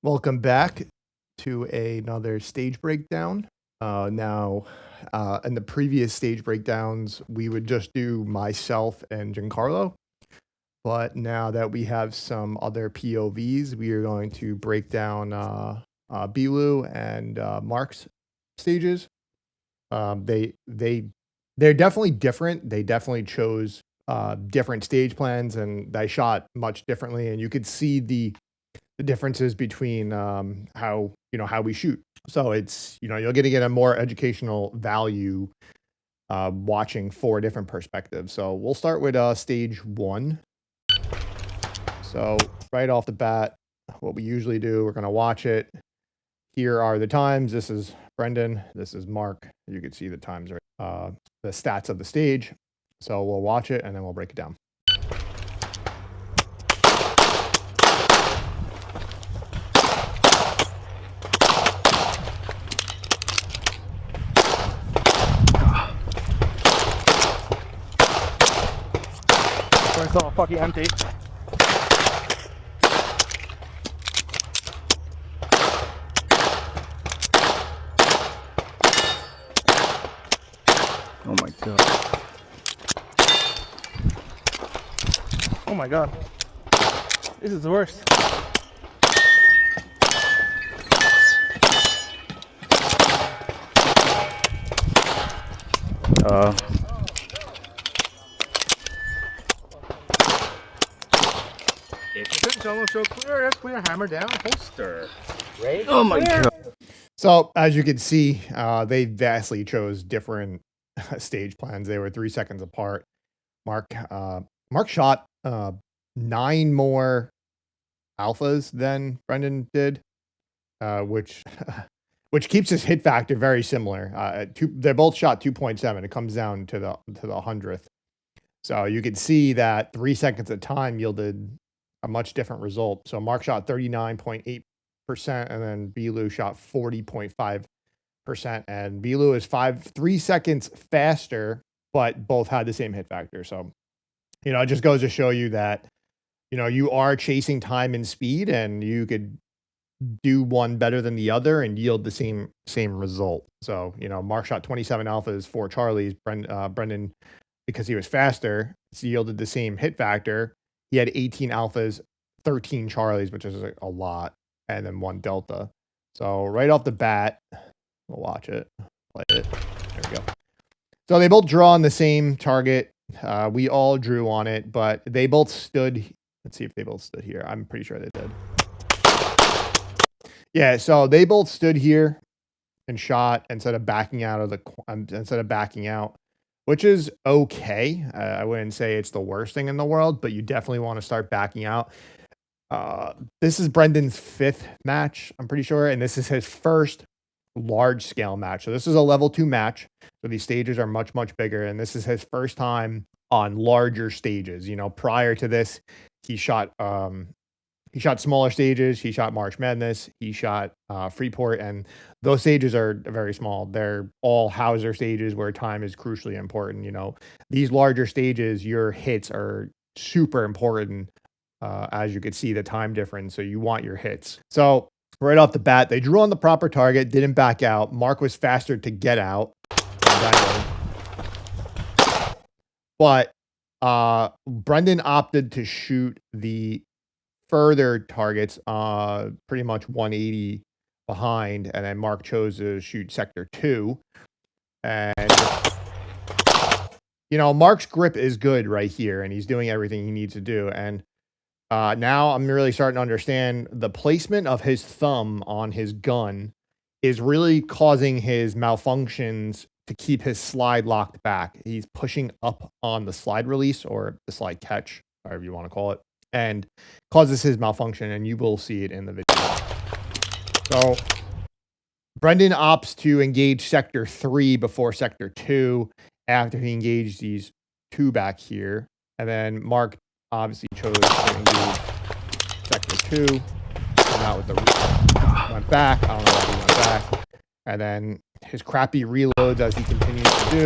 Welcome back to another stage breakdown. In the previous stage breakdowns, we would just do myself and Giancarlo. But now that we have some other POVs, we are going to break down BLuu and Mark's stages. They're definitely different. They definitely chose different stage plans, and they shot much differently. And you could see the differences between how we shoot. So it's you're going to get a more educational value watching four different perspectives. So we'll start with stage one. So right off the bat, what we usually do, we're going to watch it. Here are the times. This is Brendan. This is Mark. You can see the times, right? The stats of the stage. So we'll watch it and then we'll break it down. It's all fucking empty. Oh my god. Oh my god. This is the worst. It's almost so clear. That's clear. Hammer down. Holster. Right? Oh my god. So as you can see, they vastly chose different stage plans. They were 3 seconds apart. Mark shot 9 more alphas than Brendan did, which keeps his hit factor very similar. They both shot 2.7. It comes down to the 100th. So you can see that 3 seconds at a time yielded a much different result. So Mark shot 39.8%, and then BLuu shot 40.5%. And BLuu is 3 seconds faster, but both had the same hit factor. So, it just goes to show you that, you are chasing time and speed, and you could do one better than the other and yield the same result. So, Mark shot 27 alphas, 4 Charlies. Brendan, because he was faster, yielded the same hit factor. He had 18 alphas, 13 Charlies, which is a lot, and then 1 delta. So right off the bat, we'll watch it, play it. There we go. So they both draw on the same target. We all drew on it, but they both stood. Let's see if they both stood here. I'm pretty sure they did. Yeah, so they both stood here and shot instead of backing out, which is okay. I wouldn't say it's the worst thing in the world, but you definitely want to start backing out. This is Brendan's 5th match, I'm pretty sure, and this is his first large scale match. So this is a level 2 match. So these stages are much, much bigger, and this is his first time on larger stages. Prior to this, he shot smaller stages. He shot March Madness. He shot Freeport, and those stages are very small. They're all Hauser stages where time is crucially important. These larger stages, your hits are super important. As you could see, the time difference. So you want your hits. So right off the bat, they drew on the proper target, didn't back out. Mark was faster to get out. But Brendan opted to shoot the further targets, pretty much 180 behind, and then Mark chose to shoot sector 2. And Mark's grip is good right here, and he's doing everything he needs to do. And now I'm really starting to understand the placement of his thumb on his gun is really causing his malfunctions to keep his slide locked back. He's pushing up on the slide release, or the slide catch, however you want to call it, and causes his malfunction, and you will see it in the video. So Brendan opts to engage sector 3 before sector 2 after he engaged these 2 back here. And then Mark obviously chose to engage sector 2. Came out with the went back. I don't know why he went back. And then his crappy reloads as he continues to do.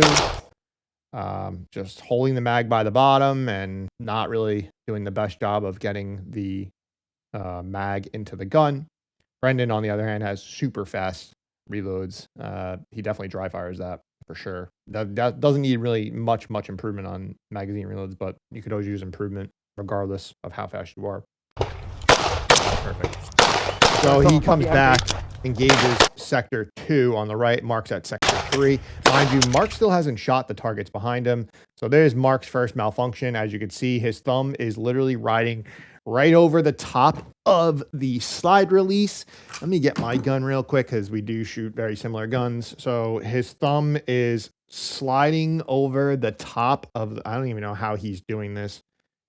Just holding the mag by the bottom and not really doing the best job of getting the mag into the gun. Brendan, on the other hand, has super fast reloads. He definitely dry fires that for sure. That doesn't need really much improvement on magazine reloads, but you could always use improvement regardless of how fast you are. Perfect. So he comes back, engages sector 2 on the right. Mark's at sector 3. Mind you, Mark still hasn't shot the targets behind him. So there's Mark's first malfunction. As you can see, his thumb is literally riding right over the top of the slide release. Let me get my gun real quick because we do shoot very similar guns. So his thumb is sliding over the top of, I don't even know how he's doing this.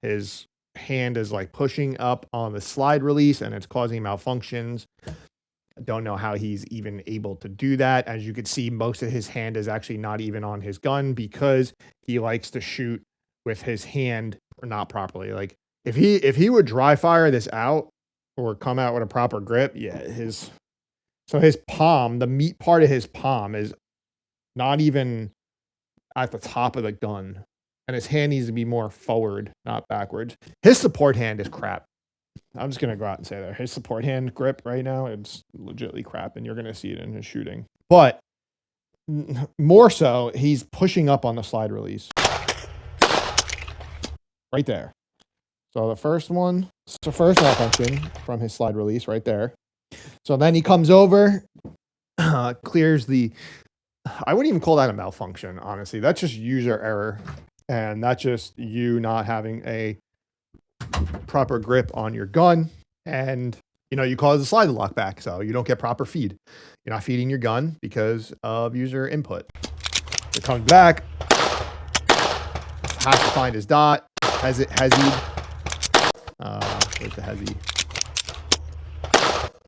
His hand is like pushing up on the slide release and it's causing malfunctions. I don't know how he's even able to do that. As you can see, most of his hand is actually not even on his gun because he likes to shoot with his hand not properly. Like if he would dry fire this out or come out with a proper grip, yeah, his palm, the meat part of his palm is not even at the top of the gun. And his hand needs to be more forward, not backwards. His support hand is crap. I'm just going to go out and say that. His support hand grip right now, it's legitimately crap, and you're going to see it in his shooting. But more so, he's pushing up on the slide release. Right there. So the first one, it's the first malfunction from his slide release right there. So then he comes over, clears the... I wouldn't even call that a malfunction, honestly. That's just user error. And that's just you not having a proper grip on your gun. And, you know, you cause the slide to lock back. So you don't get proper feed. You're not feeding your gun because of user input. It comes back. Has to find his dot. Where's the hezzy?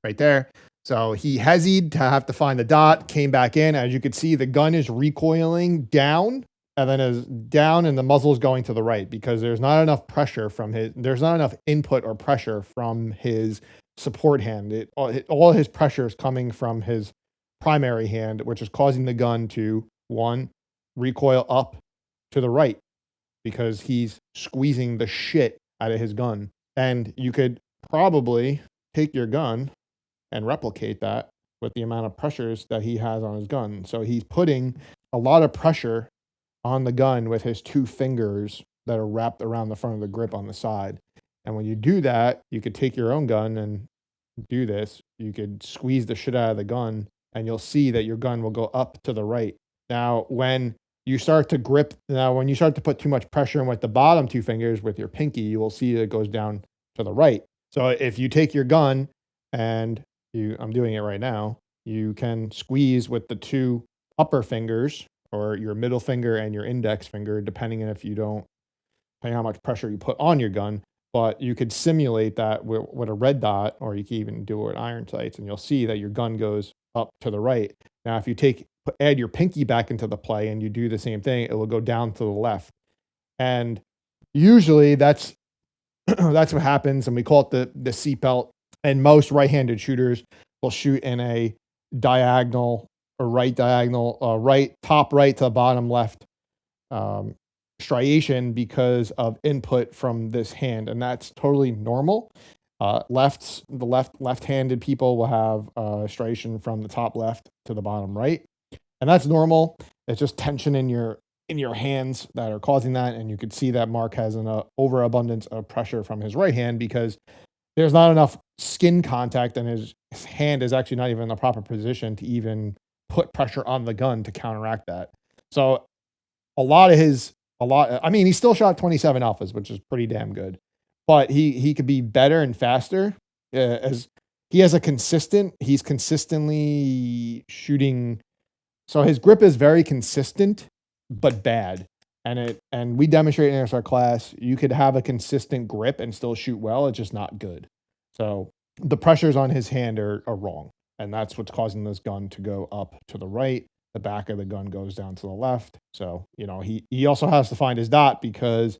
Right there. So he hezzied to have to find the dot. Came back in. As you can see, the gun is recoiling down. And then is down and the muzzle is going to the right because there's not enough pressure from there's not enough input or pressure from his support hand. All his pressure is coming from his primary hand, which is causing the gun to, one, recoil up to the right because he's squeezing the shit out of his gun. And you could probably take your gun and replicate that with the amount of pressures that he has on his gun. So he's putting a lot of pressure on the gun with his 2 fingers that are wrapped around the front of the grip on the side. And when you do that, you could take your own gun and do this. You could squeeze the shit out of the gun and you'll see that your gun will go up to the right. Now, when you start to put too much pressure in with the bottom 2 fingers with your pinky, you will see that it goes down to the right. So if you take your gun and I'm doing it right now, you can squeeze with the 2 upper fingers or your middle finger and your index finger, depending on how much pressure you put on your gun. But you could simulate that with a red dot, or you can even do it with iron sights, and you'll see that your gun goes up to the right. Now, if you add your pinky back into the play and you do the same thing, it will go down to the left. And usually that's that's what happens, and we call it the seatbelt. And most right-handed shooters will shoot in a diagonal or right diagonal, top right to bottom left striation because of input from this hand, and that's totally normal. Left-handed people will have striation from the top left to the bottom right, and that's normal. It's just tension in your hands that are causing that, and you could see that Mark has an overabundance of pressure from his right hand because there's not enough skin contact, and his hand is actually not even in the proper position to even put pressure on the gun to counteract that. So I mean, he still shot 27 alphas, which is pretty damn good, but he could be better and faster as he's consistently shooting. So his grip is very consistent, but bad. And we demonstrate in our class, you could have a consistent grip and still shoot well. It's just not good. So the pressures on his hand are wrong. And that's what's causing this gun to go up to the right. The back of the gun goes down to the left. So, you know, he also has to find his dot because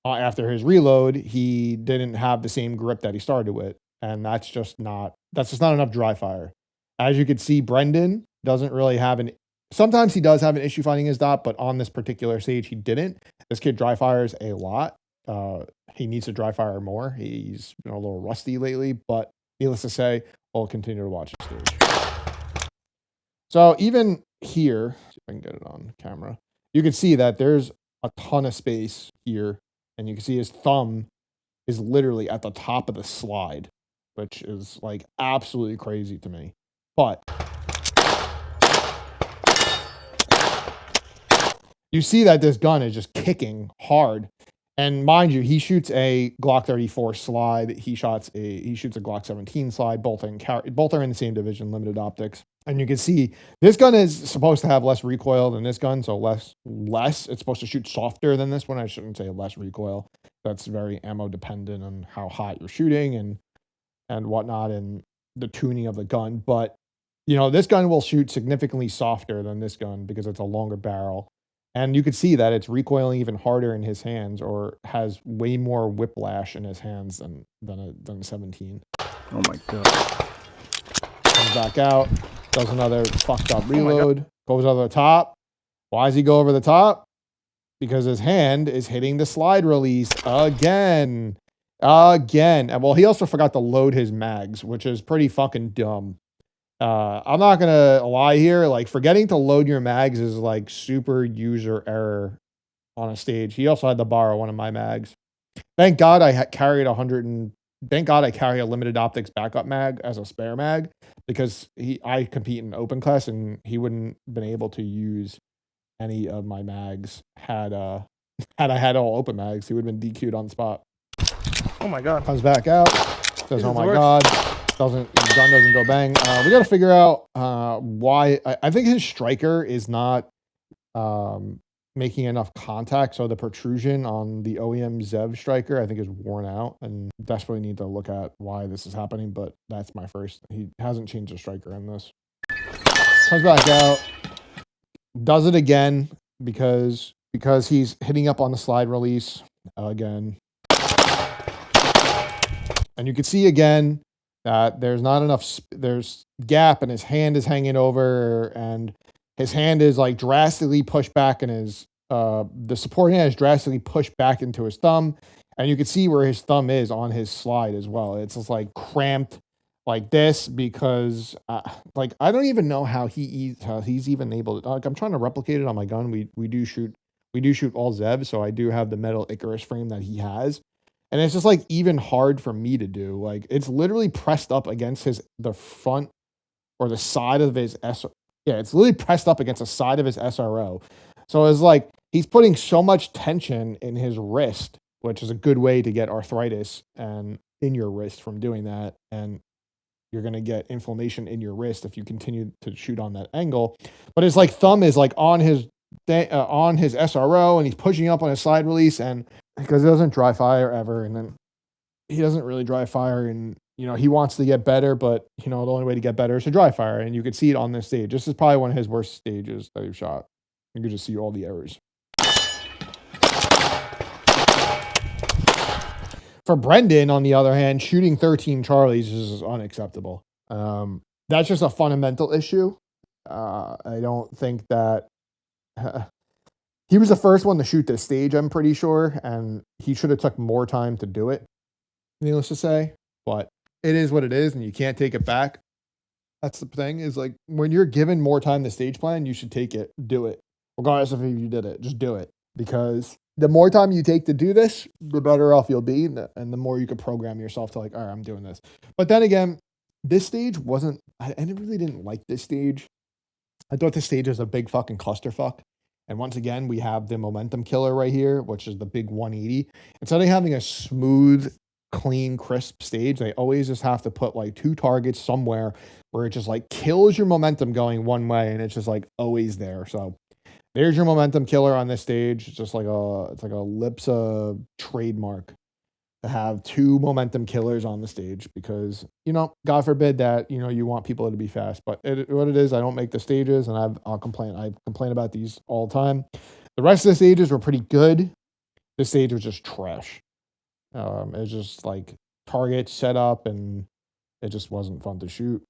after his reload, he didn't have the same grip that he started with. And that's just not enough dry fire. As you can see, Brendan doesn't really have sometimes he does have an issue finding his dot, but on this particular stage, he didn't. This kid dry fires a lot. He needs to dry fire more. He's been a little rusty lately, but needless to say, we'll continue to watch the stage. So even here, see if I can get it on camera, you can see that there's a ton of space here, and you can see his thumb is literally at the top of the slide, which is like absolutely crazy to me. But you see that this gun is just kicking hard. And mind you, he shoots a Glock 34 slide. He shoots a Glock 17 slide. Both are in the same division, limited optics. And you can see this gun is supposed to have less recoil than this gun, so less. It's supposed to shoot softer than this one. I shouldn't say less recoil. That's very ammo dependent on how hot you're shooting and whatnot, and the tuning of the gun. But you know, this gun will shoot significantly softer than this gun because it's a longer barrel. And you could see that it's recoiling even harder in his hands, or has way more whiplash in his hands than a 17. Oh my god. Comes back out, does another fucked up reload, goes over the top. Why does he go over the top? Because his hand is hitting the slide release again. And well, he also forgot to load his mags, which is pretty fucking dumb. I'm not gonna lie here. Like, forgetting to load your mags is like super user error on a stage. He also had to borrow one of my mags. Thank God I carried thank God I carry a limited optics backup mag as a spare mag, because I compete in open class and he wouldn't been able to use any of my mags had I had all open mags. He would have been DQ'd on the spot. Oh my god. Comes back out. Says, oh my god. The gun doesn't go bang. We got to figure out why. I think his striker is not making enough contact, so the protrusion on the OEM Zev striker I think is worn out, and desperately need to look at why this is happening. But that's my first. He hasn't changed the striker in this. Comes back out, does it again because he's hitting up on the slide release again, and you can see again that there's not enough, there's gap, and his hand is hanging over, and his hand is like drastically pushed back, and his the support hand is drastically pushed back into his thumb, and you can see where his thumb is on his slide as well. It's just like cramped like this because like I don't even know how he's even able to. Like, I'm trying to replicate it on my gun. We do shoot all Zev, so I do have the metal Icarus frame that he has. And it's just like even hard for me to do. Like, it's literally pressed up against the front or the side of his it's literally pressed up against the side of his SRO. So it's like he's putting so much tension in his wrist, which is a good way to get arthritis and in your wrist from doing that. And you're gonna get inflammation in your wrist if you continue to shoot on that angle. But his like thumb is like on his SRO, and he's pushing up on his slide release, and because he doesn't dry fire ever, and then he doesn't really dry fire, and you know he wants to get better, but you know the only way to get better is to dry fire, and you could see it on this stage. This is probably one of his worst stages that he's shot. You could just see all the errors. For Brendan, on the other hand, shooting 13 Charlies is unacceptable. That's just a fundamental issue. I don't think that he was the first one to shoot this stage, I'm pretty sure, and he should have took more time to do it, needless to say. But it is what it is, and you can't take it back. That's the thing, is like when you're given more time to stage plan, you should take it, do it. Regardless of if you did it, just do it. Because the more time you take to do this, the better off you'll be, and the more you can program yourself to like, all right, I'm doing this. But then again, this stage wasn't, I really didn't like this stage. I thought this stage was a big fucking clusterfuck. And once again, we have the momentum killer right here, which is the big 180. Instead of having a smooth, clean, crisp stage, they always just have to put like 2 targets somewhere where it just like kills your momentum going one way, and it's just like always there. So there's your momentum killer on this stage. It's just like it's like a LIPSA trademark to have 2 momentum killers on the stage, because, you know, God forbid that, you know, you want people to be fast. But what it is, I don't make the stages, and I'll complain. I complain about these all the time. The rest of the stages were pretty good. This stage was just trash. It was just like target set up, and it just wasn't fun to shoot.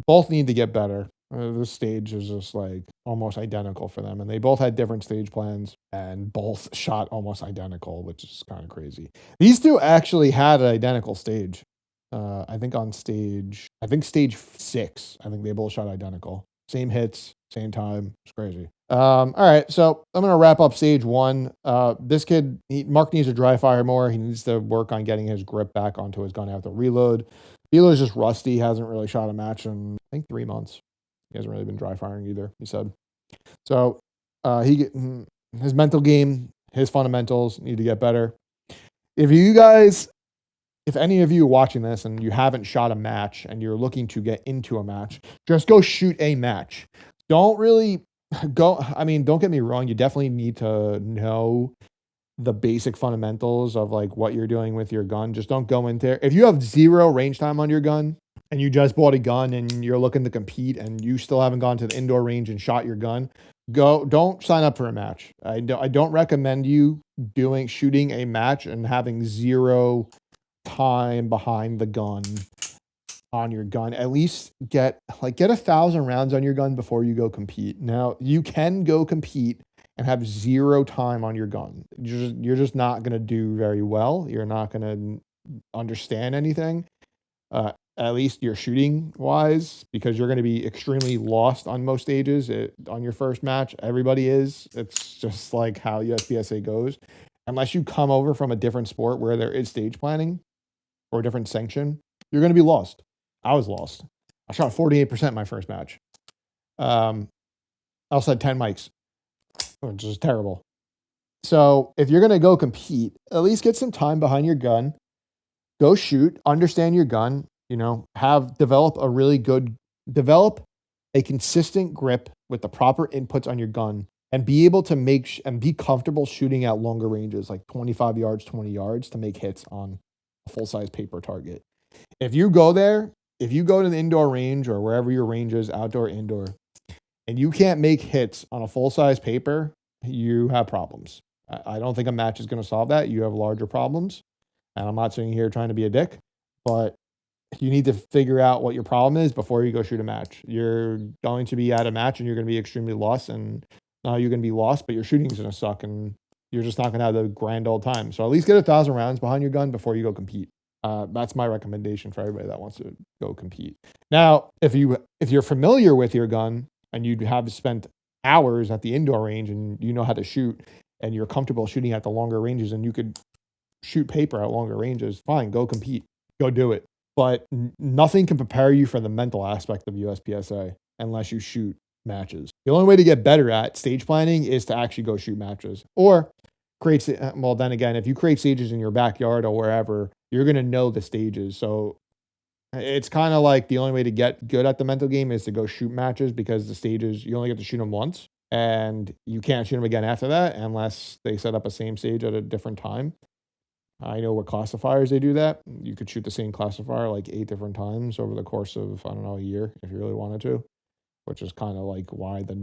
Both need to get better. This stage is just like almost identical for them. And they both had different stage plans and both shot almost identical, which is kind of crazy. These two actually had an identical stage. I think stage 6. I think they both shot identical. Same hits, same time. It's crazy. All right, so I'm gonna wrap up stage 1. This kid, Mark needs to dry fire more. He needs to work on getting his grip back onto his gun after reload. BLuu is just rusty. Hasn't really shot a match in I think 3 months. He hasn't really been dry firing either. He said. So his mental game, his fundamentals need to get better. If any of you are watching this and you haven't shot a match and you're looking to get into a match, just go shoot a match. Don't really don't get me wrong. You definitely need to know the basic fundamentals of like what you're doing with your gun. Just don't go in there. If you have 0 range time on your gun and you just bought a gun and you're looking to compete and you still haven't gone to the indoor range and shot your gun, don't sign up for a match. I don't recommend you shooting a match and having 0 time behind the gun on your gun. At least get 1,000 rounds on your gun before you go compete. Now you can go compete and have 0 time on your gun. You're just not gonna do very well. You're not gonna understand anything. At least you're shooting wise, because you're going to be extremely lost on most stages on your first match. Everybody is. It's just like how USPSA goes. Unless you come over from a different sport where there is stage planning or a different sanction, you're going to be lost. I was lost. I shot 48% my first match. I also had 10 mics, which is terrible. So if you're going to go compete, at least get some time behind your gun. Go shoot, understand your gun, develop a consistent grip with the proper inputs on your gun, and be able to be comfortable shooting at longer ranges, like 25 yards, 20 yards, to make hits on a full-size paper target. If you go to the indoor range or wherever your range is, outdoor, indoor, and you can't make hits on a full-size paper, you have problems. I don't think a match is going to solve that. You have larger problems. And I'm not sitting here trying to be a dick, but you need to figure out what your problem is before you go shoot a match. You're going to be at a match and you're going to be extremely lost, and now you're going to be lost, but your shooting's going to suck and you're just not going to have the grand old time. So at least get 1,000 rounds behind your gun before you go compete. That's my recommendation for everybody that wants to go compete. Now, if you're familiar with your gun and you have spent hours at the indoor range and you know how to shoot and you're comfortable shooting at the longer ranges and you could shoot paper at longer ranges, fine, go compete, go do it. But nothing can prepare you for the mental aspect of USPSA unless you shoot matches. The only way to get better at stage planning is to actually go shoot matches, or then again, if you create stages in your backyard or wherever, you're going to know the stages. So it's kind of like the only way to get good at the mental game is to go shoot matches, because the stages, you only get to shoot them once and you can't shoot them again after that unless they set up a same stage at a different time. I know what classifiers they do that. You could shoot the same classifier like 8 different times over the course of, a year if you really wanted to, which is kind of like why the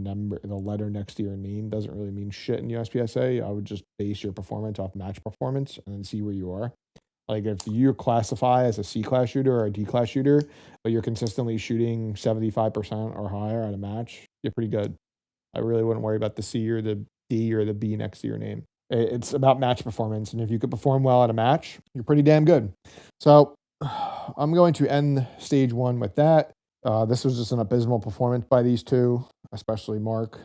letter next to your name doesn't really mean shit in USPSA. I would just base your performance off match performance and then see where you are. Like if you classify as a C class shooter or a D class shooter, but you're consistently shooting 75% or higher at a match, you're pretty good. I really wouldn't worry about the C or the D or the B next to your name. It's about match performance, and if you could perform well at a match, you're pretty damn good. So I'm going to end stage 1 with that. This was just an abysmal performance by these two, especially Mark,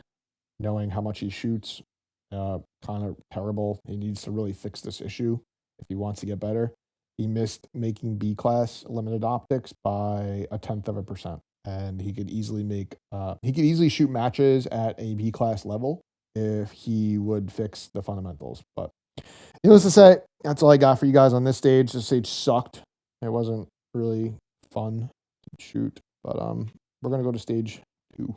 knowing how much he shoots. Kind of terrible. He needs to really fix this issue if he wants to get better. He missed making B class limited optics by 1/10%, and he could easily shoot matches at a B class level if he would fix the fundamentals. But needless to say, that's all I got for you guys on this stage. This stage sucked. It wasn't really fun to shoot, but we're gonna go to stage 2.